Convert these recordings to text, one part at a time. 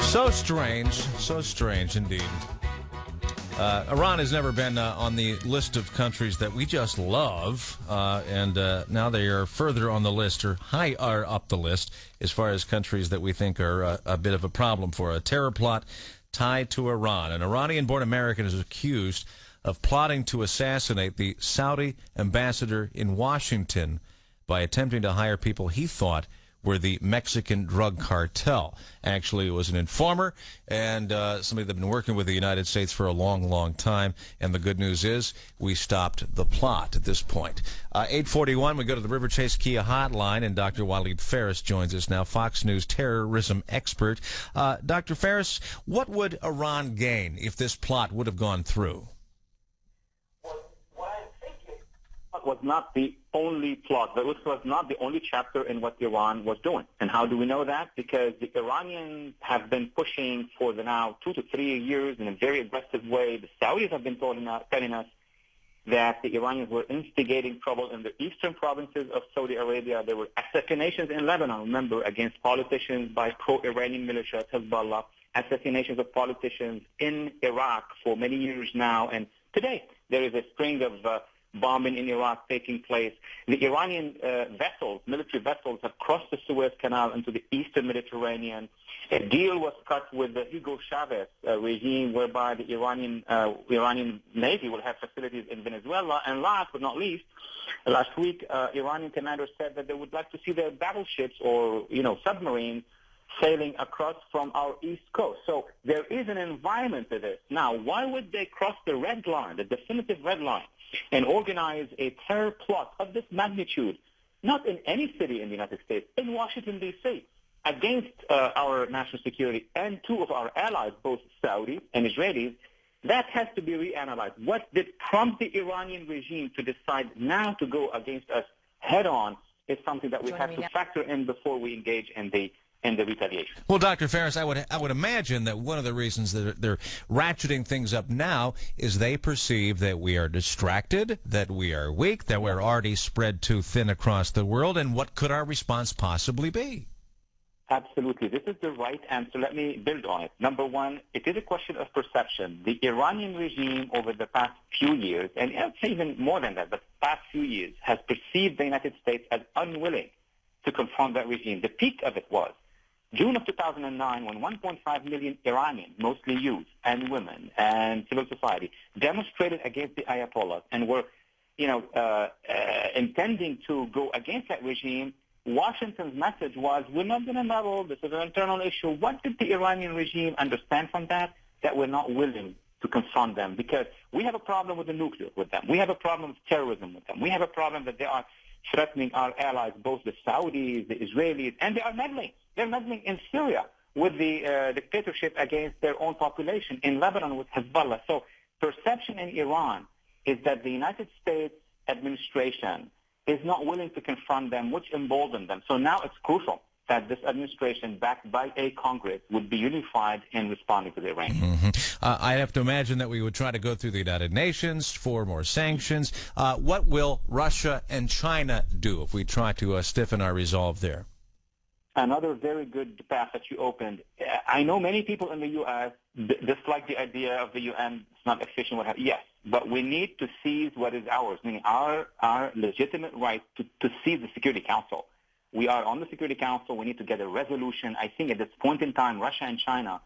So strange indeed. Iran has never been on the list of countries that we just love, and now they are further on the list, or higher up the list, as far as countries that we think are a bit of a problem for a terror plot tied to Iran. An Iranian-born American is accused of plotting to assassinate the Saudi ambassador in Washington by attempting to hire people he thought were the Mexican drug cartel. Actually, it was an informer and somebody that had been working with the United States for a long, long time. And the good news is we stopped the plot at this point. 8:41, we go to the River Chase Kia hotline, and Dr. Waleed Phares joins us now, Fox News terrorism expert. Dr. Phares, what would Iran gain if this plot would have gone through? Was not the only plot. This was not the only chapter in what Iran was doing. And how do we know that? Because the Iranians have been pushing for the now 2 to 3 years in a very aggressive way. The Saudis have been telling us that the Iranians were instigating trouble in the eastern provinces of Saudi Arabia. There were assassinations in Lebanon, remember, against politicians by pro-Iranian militias, Hezbollah, assassinations of politicians in Iraq for many years now. And today there is a string of bombing in Iraq taking place. The Iranian vessels, military vessels, have crossed the Suez Canal into the eastern Mediterranean. A deal was cut with the Hugo Chavez regime, whereby the Iranian Navy will have facilities in Venezuela. And last but not least, last week, Iranian commanders said that they would like to see their battleships or submarines sailing across from our east coast. So there is an environment to this. Now, why would they cross the red line, the definitive red line, and organize a terror plot of this magnitude, not in any city in the United States, in Washington, D.C., against our national security and two of our allies, both Saudi and Israelis? That has to be reanalyzed. What did prompt the Iranian regime to decide now to go against us head-on is something that we have to factor in before we engage in the retaliation. Well, Dr. Phares, I would imagine that one of the reasons that they're ratcheting things up now is they perceive that we are distracted, that we are weak, that we're already spread too thin across the world, and what could our response possibly be? Absolutely. This is the right answer. Let me build on it. Number one, it is a question of perception. The Iranian regime over the past few years, and I'd say even more than that, but past few years, has perceived the United States as unwilling to confront that regime. The peak of it was June of 2009, when 1.5 million Iranians, mostly youth and women and civil society, demonstrated against the Ayatollahs and were, intending to go against that regime. Washington's message was, we're not going to meddle. This is an internal issue. What did the Iranian regime understand from that? That we're not willing to confront them because we have a problem with the nuclear with them. We have a problem with terrorism with them. We have a problem that they are threatening our allies, both the Saudis, the Israelis, and they are meddling. They're meddling in Syria with the dictatorship against their own population, in Lebanon with Hezbollah. So perception in Iran is that the United States administration is not willing to confront them, which emboldened them. So now it's crucial that this administration, backed by a Congress, would be unified in responding to the Iranians. I have to imagine that we would try to go through the United Nations for more sanctions. What will Russia and China do if we try to stiffen our resolve there? Another very good path that you opened. I know many people in the U.S. dislike the idea of the UN. It's not efficient. What have you. Yes, but we need to seize what is ours, meaning our legitimate right to seize the Security Council. We are on the Security Council. We need to get a resolution. I think at this point in time, Russia and China,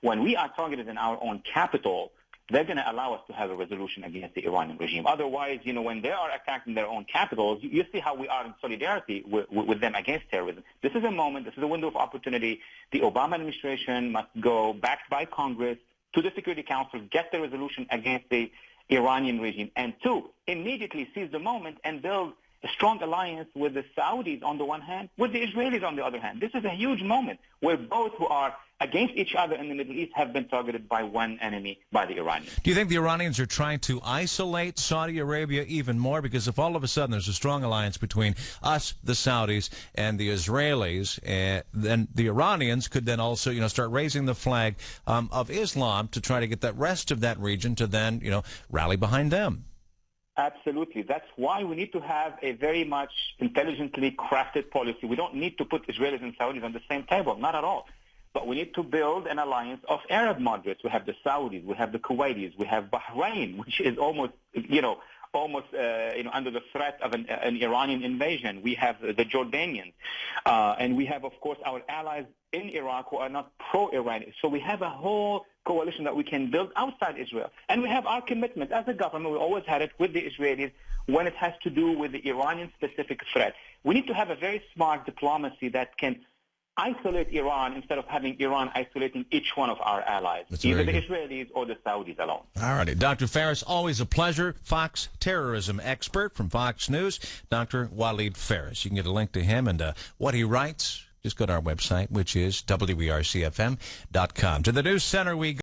when we are targeted in our own capital, they're going to allow us to have a resolution against the Iranian regime. Otherwise, when they are attacked in their own capitals, you see how we are in solidarity with them against terrorism. This is a moment, this is a window of opportunity. The Obama administration must go, backed by Congress, to the Security Council, get the resolution against the Iranian regime. And two, immediately seize the moment and build a strong alliance with the Saudis on the one hand, with the Israelis on the other hand. This is a huge moment where both who are against each other in the Middle East have been targeted by one enemy, by the Iranians. Do you think the Iranians are trying to isolate Saudi Arabia even more? Because if all of a sudden there's a strong alliance between us, the Saudis, and the Israelis, then the Iranians could then also, start raising the flag of Islam to try to get that rest of that region to then, rally behind them. Absolutely. That's why we need to have a very much intelligently crafted policy. We don't need to put Israelis and Saudis on the same table, not at all. But we need to build an alliance of Arab moderates. We have the Saudis, we have the Kuwaitis, we have Bahrain, which is almost under the threat of an Iranian invasion. We have the Jordanians, and we have, of course, our allies in Iraq who are not pro-Iranian. So we have a whole coalition that we can build outside Israel. And we have our commitment as a government. We always had it with the Israelis when it has to do with the Iranian-specific threat. We need to have a very smart diplomacy that can isolate Iran instead of having Iran isolating each one of our allies, either the Israelis or the Saudis alone. All righty. Dr. Phares, always a pleasure. Fox terrorism expert from Fox News, Dr. Walid Phares. You can get a link to him and what he writes. Just go to our website, which is WERCFM.com. To the News Center we go.